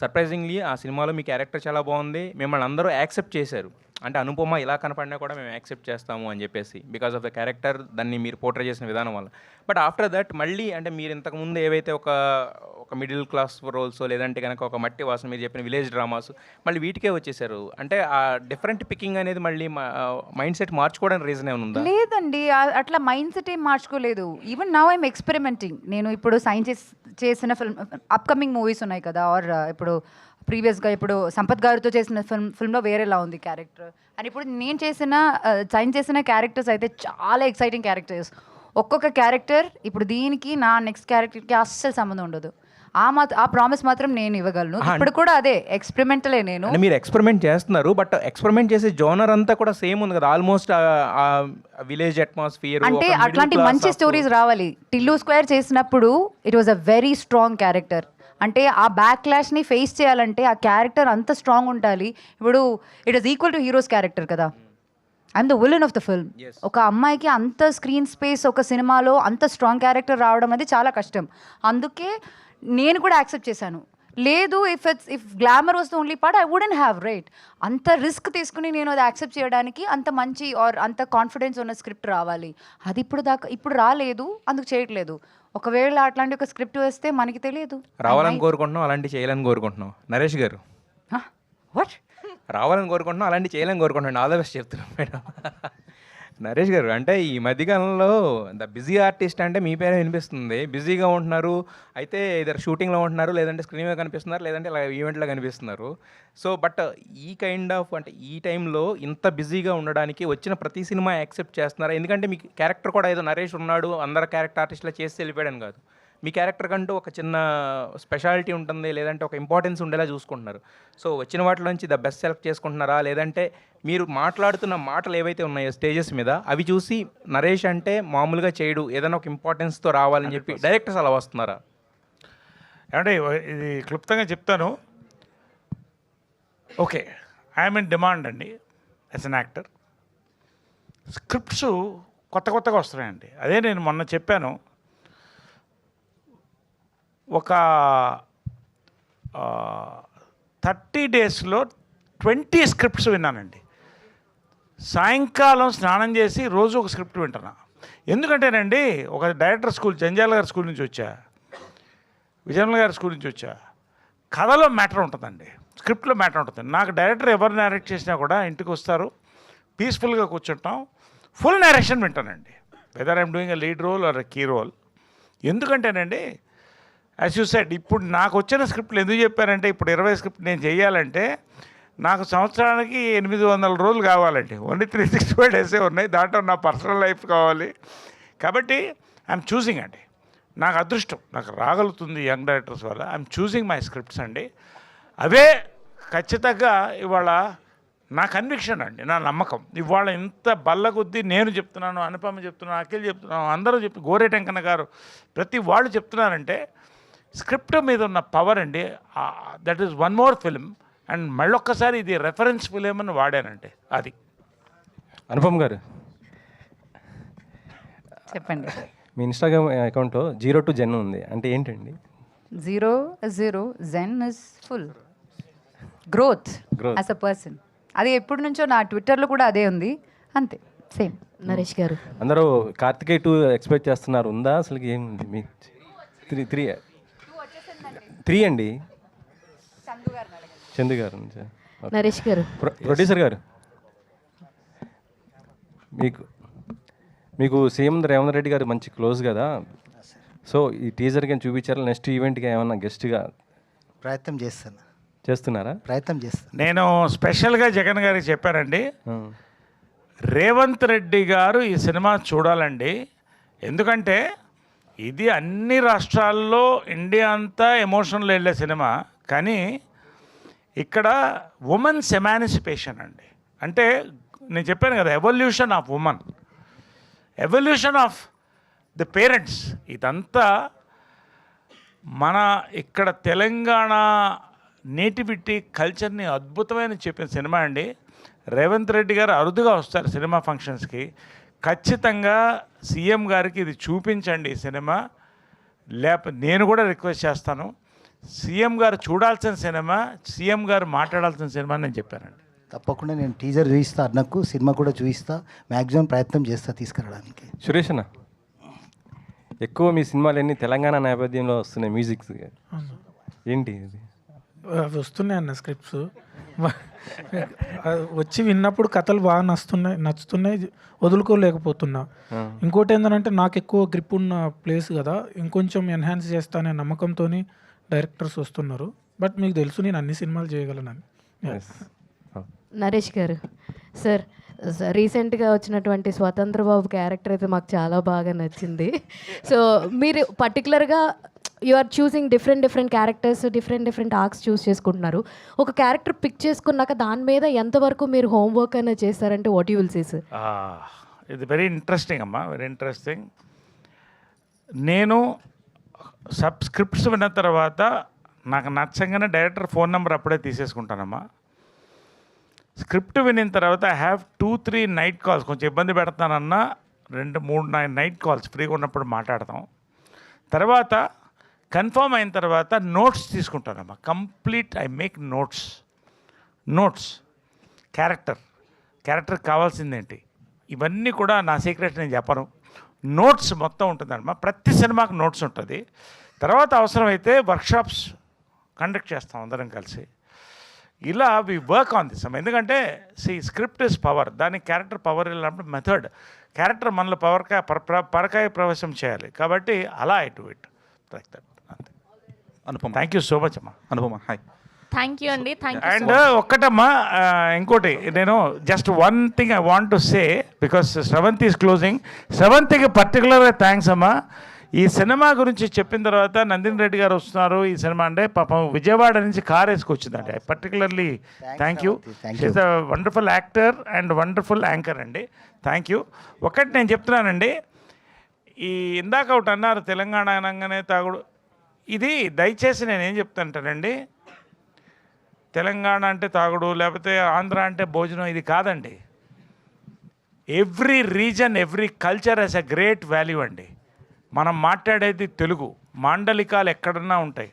సర్ప్రైజింగ్లీ ఆ సినిమాలో మీ క్యారెక్టర్ చాలా బాగుంది, మిమ్మల్ని అందరూ యాక్సెప్ట్ చేశారు. అంటే అనుపమ ఇలా కనపడినా కూడా మేము యాక్సెప్ట్ చేస్తాము అని చెప్పేసి, బికాస్ ఆఫ్ ద క్యారెక్టర్, దాన్ని మీరు పోర్ట్రే చేసిన విధానం వల్ల. బట్ ఆఫ్టర్ దట్ మళ్ళీ అంటే మీరు ఇంతకుముందు ఏవైతే ఒక మిడిల్ క్లాస్ రోల్స్, లేదంటే కనుక ఒక మట్టి వాసన, మీరు చెప్పిన విలేజ్ డ్రామాస్, మళ్ళీ వీటికే వచ్చేసారు. అంటే ఆ డిఫరెంట్ పికింగ్ అనేది మళ్ళీ మైండ్ సెట్ మార్చుకోవడానికి రీజన్ ఏమైనా ఉందా? లేదండి, అట్లా మైండ్ సెట్ ఏం మార్చుకోలేదు. Even now I'm experimenting. నేను ఇప్పుడు సైన్ చేసిన ఫిల్మ్, అప్కమింగ్ మూవీస్ ఉన్నాయి కదా, ఆర్ ఇప్పుడు ప్రీవియస్గా ఇప్పుడు సంపత్ గారితో చేసిన ఫిల్మ్లో వేరేలా ఉంది క్యారెక్టర్. అండ్ ఇప్పుడు నేను సైన్ చేసిన క్యారెక్టర్స్ అయితే చాలా ఎక్సైటింగ్ క్యారెక్టర్స్. ఒక్కొక్క క్యారెక్టర్ ఇప్పుడు దీనికి నా నెక్స్ట్ క్యారెక్టర్కి అస్సలు సంబంధం ఉండదు. ఆ ప్రామిస్ మాత్రం నేను ఇవ్వగలను. ఇప్పుడు కూడా అదే ఎక్స్పెరిమెంటలే. నేను మీరు ఎక్స్పెరిమెంట్ చేస్తున్నారు, బట్ ఎక్స్పెరిమెంట్ చేసే జోనర్ అంతా కూడా సేమ్ ఉంది కదా, ఆల్మోస్ట్ విలేజ్ అట్మాస్ఫియర్. అంటే అట్లాంటి మంచి స్టోరీస్ రావాలి. టిల్లు స్క్వేర్ చేసినప్పుడు it was a very strong character. అంటే ఆ బ్యాక్లాష్ని ఫేస్ చేయాలంటే ఆ క్యారెక్టర్ అంత స్ట్రాంగ్ ఉండాలి. ఇప్పుడు it is equal to heroes character కదా. I'm the villain of the film. ఒక అమ్మాయికి అంత స్క్రీన్ స్పేస్ ఒక సినిమాలో అంత స్ట్రాంగ్ క్యారెక్టర్ రావడం అనేది చాలా కష్టం. అందుకే నేను కూడా యాక్సెప్ట్ చేశాను. లేదు, if glamour was the only part I wouldn't have, right. అంత రిస్క్ తీసుకుని నేను అది యాక్సెప్ట్ చేయడానికి అంత మంచి ఆర్ అంత కాన్ఫిడెన్స్ ఉన్న స్క్రిప్ట్ రావాలి. అది ఇప్పుడు రాలేదు, అందుకు చేయట్లేదు. ఒకవేళ అట్లాంటి ఒక స్క్రిప్ట్ వస్తే మనకి తెలియదు. రావాలని కోరుకుంటున్నాం, అలాంటి చేయాలని కోరుకుంటున్నాం. నరేష్ గారు వాట్ రావాలని కోరుకుంటున్నాం, అలాంటి చేయాలని కోరుకుంటున్నాను. ఆల్ ద బెస్ట్ చెప్తున్నాం మేడం. నరేష్ గారు, అంటే ఈ మధ్యకాలంలో ద బిజీ ఆర్టిస్ట్ అంటే మీ పేరే వినిపిస్తుంది. బిజీగా ఉంటున్నారు, అయితే ఇద్దరు షూటింగ్లో ఉంటున్నారు, లేదంటే స్క్రీన్ మీద కనిపిస్తున్నారు, లేదంటే ఇలా ఈవెంట్లో కనిపిస్తున్నారు. సో బట్ ఈ కైండ్ ఆఫ్ అంటే ఈ టైంలో ఇంత బిజీగా ఉండడానికి వచ్చిన ప్రతి సినిమా యాక్సెప్ట్ చేస్తున్నారా? ఎందుకంటే మీ క్యారెక్టర్ కూడా ఏదో నరేష్ ఉన్నాడు, అందరు క్యారెక్టర్ ఆర్టిస్ట్లో చేసి వెళ్ళిపోయాడని కాదు. మీ క్యారెక్టర్ కంటూ ఒక చిన్న స్పెషాలిటీ ఉంటుంది, లేదంటే ఒక ఇంపార్టెన్స్ ఉండేలా చూసుకుంటున్నారు. సో వచ్చిన వాటిలో నుంచి ద బెస్ట్ సెలెక్ట్ చేసుకుంటున్నారా, లేదంటే మీరు మాట్లాడుతున్న మాటలు ఏవైతే ఉన్నాయో స్టేజెస్ మీద అవి చూసి నరేష్ అంటే మామూలుగా చేయడు, ఏదైనా ఒక ఇంపార్టెన్స్తో రావాలని చెప్పి డైరెక్టర్స్ అలా వస్తున్నారా? ఏమంటే ఇది క్లుప్తంగా చెప్తాను. ఓకే, ఐఎమ్ ఇన్ డిమాండ్ అండి యాజ్ అన్ యాక్టర్. స్క్రిప్ట్స్ కొత్తగా వస్తున్నాయండి. అదే నేను మొన్న చెప్పాను, ఒక 30 డేస్లో 20 స్క్రిప్ట్స్ విన్నానండి. సాయంకాలం స్నానం చేసి రోజు ఒక స్క్రిప్ట్ వింటున్నా. ఎందుకంటేనండి, ఒక డైరెక్టర్ స్కూల్, జంజాల గారి స్కూల్ నుంచి వచ్చా, విజయమ్మ గారి స్కూల్ నుంచి వచ్చా. కథలో మ్యాటర్ ఉంటుందండి, స్క్రిప్ట్లో మ్యాటర్ ఉంటుంది. నాకు డైరెక్టర్ ఎవరు నేరేట్ చేసినా కూడా ఇంటికి వస్తారు, పీస్ఫుల్గా కూర్చుంటాం, ఫుల్ నేరేషన్ వింటానండి, whether I'm doing a lead role or a key role. ఎందుకంటేనండి, యాజ్ యూ సెడ్, ఇప్పుడు నాకు వచ్చిన స్క్రిప్ట్లు ఎందుకు చెప్పారంటే, ఇప్పుడు 20 స్క్రిప్ట్ నేను చేయాలంటే నాకు సంవత్సరానికి 800 రోజులు కావాలండి. ఓన్లీ 365 డేసే ఉన్నాయి, దాంట్లో నా పర్సనల్ లైఫ్ కావాలి. కాబట్టి ఐఎమ్ చూసింగ్ అండి, నాకు అదృష్టం, నాకు రాగలుగుతుంది యంగ్ డైరెక్టర్స్ వల్ల. ఐఎమ్ చూసింగ్ మై స్క్రిప్ట్స్ అండి. అవే ఖచ్చితంగా ఇవాళ నా కన్విక్షన్ అండి, నా నమ్మకం. ఇవాళ ఇంత బల్ల కొద్దీ నేను చెప్తున్నాను, అనుపమ చెప్తున్నాను, అఖిల్ చెప్తున్నాను, అందరూ గోరేటెంకన్న గారు, ప్రతి వాళ్ళు చెప్తున్నారంటే స్క్రిప్ట్ మీద ఉన్న పవర్ అండి. That is one more film. And మళ్ళొక్కసారి ఇది రెఫరెన్స్ ఫిలిం అని వాడానండి. అది అనుపమ్ గారు చెప్పండి. మీ ఇన్స్టాగ్రామ్ అకౌంట్లో 0 to Zen ఉంది, అంటే ఏంటండి? 0 is 0, Zen is full. Growth as a person. అది ఎప్పటి నుంచో నా ట్విట్టర్లో కూడా అదే ఉంది, అంతే, సేమ్. నరేష్ గారు, అందరూ కార్తికేయ 2 ఎక్స్పెక్ట్ చేస్తున్నారు, ఉందా అసలు? ఏముంది మీ 3 అండి. చందు గారు. నరేష్ గారు, ప్రొడ్యూసర్ గారు, మీకు సీఎం రేవంత్ రెడ్డి గారు మంచి క్లోజ్ కదా, సో ఈ టీజర్ కానీ చూపించారా? నెక్స్ట్ ఈవెంట్గా ఏమన్నా గెస్ట్గా ప్రయత్నం చేస్తున్నారా? ప్రయత్నం చేస్తాను. నేను స్పెషల్గా జగన్ గారికి చెప్పానండి, రేవంత్ రెడ్డి గారు ఈ సినిమా చూడాలండి. ఎందుకంటే ఇది అన్ని రాష్ట్రాల్లో ఇండియా అంతా ఎమోషనల్ వెళ్ళే సినిమా, కానీ ఇక్కడ ఉమెన్స్ ఎమాన్సిపేషన్ అండి. అంటే నేను చెప్పాను కదా, evolution of women, evolution of the parents. ఇదంతా మన ఇక్కడ తెలంగాణ నేటివిటీ కల్చర్ని అద్భుతమైన చెప్పిన సినిమా అండి. రేవంత్ రెడ్డి గారు అరుదుగా వస్తారు సినిమా ఫంక్షన్స్కి. ఖచ్చితంగా సీఎం గారికి ఇది చూపించండి ఈ సినిమా. లేకపోతే నేను కూడా రిక్వెస్ట్ చేస్తాను, సీఎం గారు చూడాల్సిన సినిమా, సీఎం గారు మాట్లాడాల్సిన సినిమా అని నేను చెప్పానండి. తప్పకుండా నేను టీజర్ చూపిస్తా, అన్నకు సినిమా కూడా చూపిస్తా, మ్యాక్సిమం ప్రయత్నం చేస్తా తీసుకురావడానికి. సురేష్ అన్న, ఎక్కువ మీ సినిమాలన్నీ తెలంగాణ నేపథ్యంలో వస్తున్నాయి, మ్యూజిక్ ఏంటి ఇది? వస్తున్నాయి అన్న స్క్రిప్ట్స్, వచ్చి విన్నప్పుడు కథలు బాగా నచ్చుతున్నాయి, వదులుకోలేకపోతున్నా. ఇంకోటి ఏంటంటే నాకు ఎక్కువ గ్రిప్ ఉన్న ప్లేస్ కదా, ఇంకొంచెం ఎన్హాన్స్ చేస్తానే నమ్మకంతో డైరెక్టర్స్ వస్తున్నారు. బట్ మీకు తెలుసు నేను అన్ని సినిమాలు చేయగలనని. నరేష్ గారు, సార్ రీసెంట్గా వచ్చినటువంటి స్వతంత్ర బాబు క్యారెక్టర్ అయితే మాకు చాలా బాగా నచ్చింది. సో మీరు పర్టికులర్గా యు ఆర్ చూసింగ్ different characters, different arcs choose చేసుకుంటున్నారు. ఒక క్యారెక్టర్ పిక్ చేసుకున్నాక దాని మీద ఎంతవరకు మీరు హోంవర్క్ అనేది చేస్తారంటే what you will say sir? ఇది వెరీ ఇంట్రెస్టింగ్ అమ్మా, వెరీ ఇంట్రెస్టింగ్. నేను స్క్రిప్ట్స్ విన్న తర్వాత నాకు నచ్చంగానే డైరెక్టర్ ఫోన్ నెంబర్ అప్పుడే తీసేసుకుంటానమ్మా. స్క్రిప్ట్ వినిన తర్వాత ఐ హ్యావ్ 2-3 నైట్ కాల్స్. కొంచెం ఇబ్బంది పెడతానన్నా 2-3 నైట్ కాల్స్ ఫ్రీగా ఉన్నప్పుడు మాట్లాడతాం. తర్వాత కన్ఫర్మ్ అయిన తర్వాత నోట్స్ తీసుకుంటానమ్మా. Complete I make notes character కావాల్సిందేంటి, ఇవన్నీ కూడా నా సీక్రెట్ నేను చెప్పను. నోట్స్ మొత్తం ఉంటుందమ్మా. ప్రతి సినిమాకి నోట్స్ ఉంటుంది. తర్వాత అవసరమైతే వర్క్షాప్స్ కండక్ట్ చేస్తాం అందరం కలిసి. ఇలా వి వర్క్ ఆన్ దిస్. ఎందుకంటే స్క్రిప్ట్ ఇస్ పవర్. దానికి క్యారెక్టర్ పవర్ వెళ్ళినప్పుడు మెథడ్, క్యారెక్టర్ మనలో పరకాయ ప్రవేశం చేయాలి. కాబట్టి అలా I do it like that. అంతే. Anupama, thank you so much అమ్మా. అనుపమ హాయ్. థ్యాంక్ యూ అండి. అండ్ ఒక్కటమ్మా, ఇంకోటి నేను just one thing I want to say, because Sravanthi is closing. శ్రవంతికి పర్టికులర్గా థ్యాంక్స్ అమ్మా. ఈ సినిమా గురించి చెప్పిన తర్వాత నందిని రెడ్డి గారు వస్తున్నారు ఈ సినిమా అంటే, పాపం విజయవాడ నుంచి కార్ వేసుకొచ్చిందండి. I particularly thank you. She is a wonderful actor and wonderful anchor అండి. Thank you. ఒకటి నేను చెప్తున్నానండి, ఈ ఇందాక ఒకటి అన్నారు తెలంగాణ అనగానే తాగుడు. ఇది దయచేసి నేను ఏం చెప్తానంటానండి, తెలంగాణ అంటే తాగుడు లేకపోతే ఆంధ్ర అంటే భోజనం, ఇది కాదండి. Every reason, every culture has a great value అండి. మనం మాట్లాడేది తెలుగు, మాండలికాలు ఎక్కడన్నా ఉంటాయి.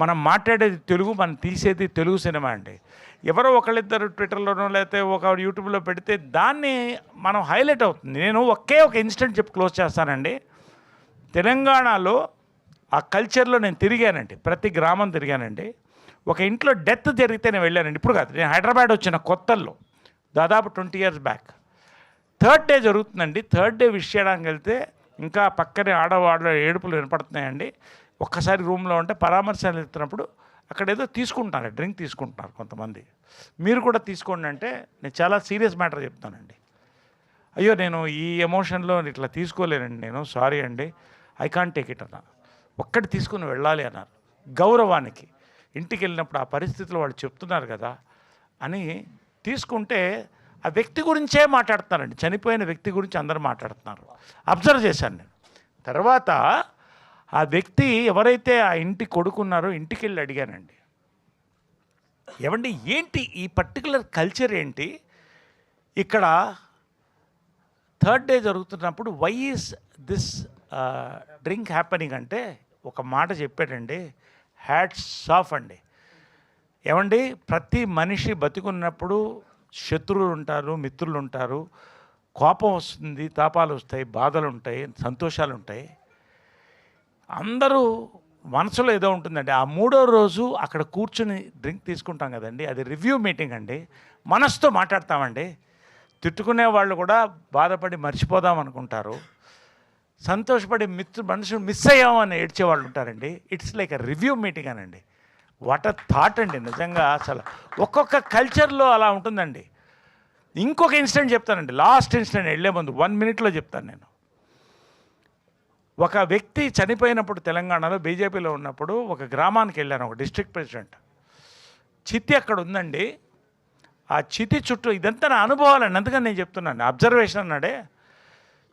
మనం మాట్లాడేది తెలుగు, మనం తీసేది తెలుగు సినిమా అండి. ఎవరో ఒకళ్ళిద్దరు ట్విట్టర్లోనో లేకపోతే ఒక యూట్యూబ్లో పెడితే దాన్ని మనం హైలైట్ అవుతుంది. నేను ఒకే ఒక ఇన్సిడెంట్ చెప్పి క్లోజ్ చేస్తానండి. తెలంగాణలో ఆ కల్చర్లో నేను తిరిగానండి, ప్రతి గ్రామం తిరిగానండి. ఒక ఇంట్లో డెత్ జరిగితే నేను వెళ్ళానండి. ఇప్పుడు కాదు, నేను హైదరాబాద్ వచ్చిన కొత్తల్లో దాదాపు 20 years బ్యాక్. 3rd డే జరుగుతుందండి. 3rd డే విష్ చేయడానికి వెళ్తే ఇంకా పక్కనే ఆడవాళ్ళ ఏడుపులు వినపడుతున్నాయండి. ఒక్కసారి రూమ్లో ఉంటే పరామర్శలు వెళ్తున్నప్పుడు అక్కడ ఏదో తీసుకుంటున్నారు, డ్రింక్ తీసుకుంటున్నారు కొంతమంది. మీరు కూడా తీసుకోండి అంటే నేను చాలా సీరియస్ మ్యాటర్ చెప్తానండి. అయ్యో నేను ఈ ఎమోషన్లో ఇట్లా తీసుకోలేనండి, నేను సారీ అండి, ఐ కాంట్ టేక్ ఇట్ అన్నా. ఒక్కటి తీసుకుని వెళ్ళాలి అన్నారు. గౌరవానికి ఇంటికి వెళ్ళినప్పుడు ఆ పరిస్థితులు వాళ్ళు చెప్తున్నారు కదా అని తీసుకుంటే ఆ వ్యక్తి గురించే మాట్లాడుతున్నారండి. చనిపోయిన వ్యక్తి గురించి అందరూ మాట్లాడుతున్నారు. అబ్జర్వ్ చేశాను నేను. తర్వాత ఆ వ్యక్తి ఎవరైతే ఆ ఇంటి కొడుకున్నారో ఇంటికి వెళ్ళి అడిగానండి, ఏమండి ఏంటి ఈ పర్టికులర్ కల్చర్ ఏంటి ఇక్కడ 3rd డే జరుగుతున్నప్పుడు, why is this drink happening అంటే ఒక మాట చెప్పాడండి, హ్యాట్స్ ఆఫ్ అండి. ఏమండి ప్రతి మనిషి బతికున్నప్పుడు శత్రువులు ఉంటారు, మిత్రులు ఉంటారు, కోపం వస్తుంది, తాపాలు వస్తాయి, బాధలు ఉంటాయి, సంతోషాలు ఉంటాయి. అందరూ మనసులో ఏదో ఉంటుందండి. ఆ 3వ రోజు అక్కడ కూర్చుని డ్రింక్ తీసుకుంటాం కదండి, అది రివ్యూ మీటింగ్ అండి. మనసుతో మాట్లాడతామండి. తిట్టుకునే వాళ్ళు కూడా బాధపడి మర్చిపోదాం అనుకుంటారు, సంతోషపడి మనుషులు మిస్ అయ్యామని ఏడ్చేవాళ్ళు ఉంటారండి. It's like a review meeting అనండి. వాట్ అ థాట్ అండి నిజంగా. అసలు ఒక్కొక్క కల్చర్లో అలా ఉంటుందండి. ఇంకొక ఇన్సిడెంట్ చెప్తానండి, లాస్ట్ ఇన్సిడెంట్ వెళ్ళే ముందు 1 minute చెప్తాను నేను. ఒక వ్యక్తి చనిపోయినప్పుడు తెలంగాణలో బీజేపీలో ఉన్నప్పుడు ఒక గ్రామానికి వెళ్ళాను, ఒక డిస్ట్రిక్ట్ ప్రెసిడెంట్. చితి అక్కడ ఉందండి. ఆ చితి చుట్టూ ఇదంతా నా అనుభవాలండి, అందుకని నేను చెప్తున్నాను. అబ్జర్వేషన్ అన్నాడే,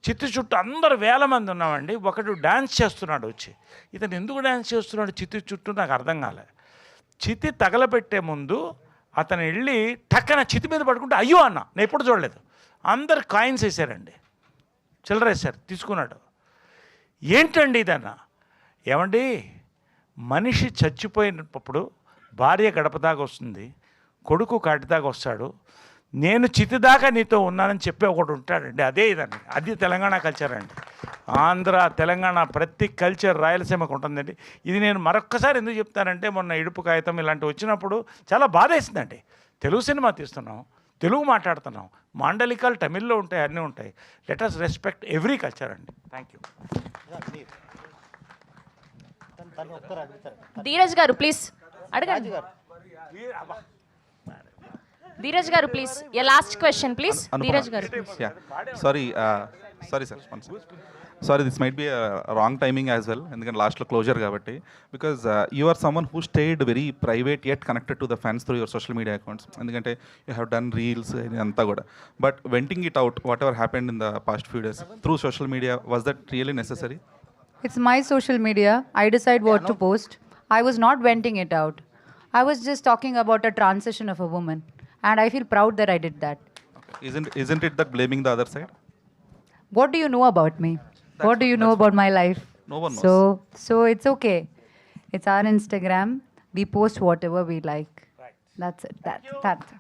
చితి చుట్టూ అందరు 1000 మంది ఉన్నామండి. ఒకడు డ్యాన్స్ చేస్తున్నాడు వచ్చి. ఇతను ఎందుకు డ్యాన్స్ చేస్తున్నాడు చితి చుట్టూ నాకు అర్థం కాలే. చితి తగలబెట్టే ముందు అతను వెళ్ళి టక్కన చితి మీద పడుకుంటే అయ్యో అన్న, నేను ఎప్పుడు చూడలేదు. అందరు కాయిన్స్ వేసారండి, చిల్లర వేసారు, తీసుకున్నాడు. ఏంటండి ఇదన్న? ఏమండి మనిషి చచ్చిపోయినప్పుడు భార్య గడప దాకా వస్తుంది, కొడుకు కాటి దాకా వస్తాడు, నేను చితి దాకా నీతో ఉన్నానని చెప్పి ఒకటి ఉంటాడండి. అదే ఇదండి, అది తెలంగాణ కల్చర్ అండి. ఆంధ్ర తెలంగాణ ప్రతి కల్చర్ రాయలసీమకు ఉంటుందండి. ఇది నేను మరొక్కసారి ఎందుకు చెప్తానంటే, మొన్న ఇడుపు కాగితం ఇలాంటివి వచ్చినప్పుడు చాలా బాధ వేసిందండి. తెలుగు సినిమా తీస్తున్నాం, తెలుగు మాట్లాడుతున్నాం, మాండలికాలు తమిళ్లో ఉంటాయి, అన్నీ ఉంటాయి. Let us respect every culture అండి. Thank you. Dheeraj garu please అడగండి. Dheeraj garu please, last question please. Dheeraj garu sorry sir, sorry this might be wrong timing as well, ఎందుకంటే లాస్ట్లో క్లోజర్ కాబట్టి. Because you are someone who stayed very private yet connected to the fans through your social media accounts. ఎందుకంటే you have done reels అంతా కూడా. But venting it out whatever happened in the past few days through social media, was that really necessary? It's my social media. I decide what to post. I was not venting it out. I was just talking about a transition of a woman. And I feel proud that I did that. Isn't it that blaming the other side? What do you know about me? What do you know about my life? No one knows. So it's okay. It's our Instagram. We post whatever we like. That's it. That's it.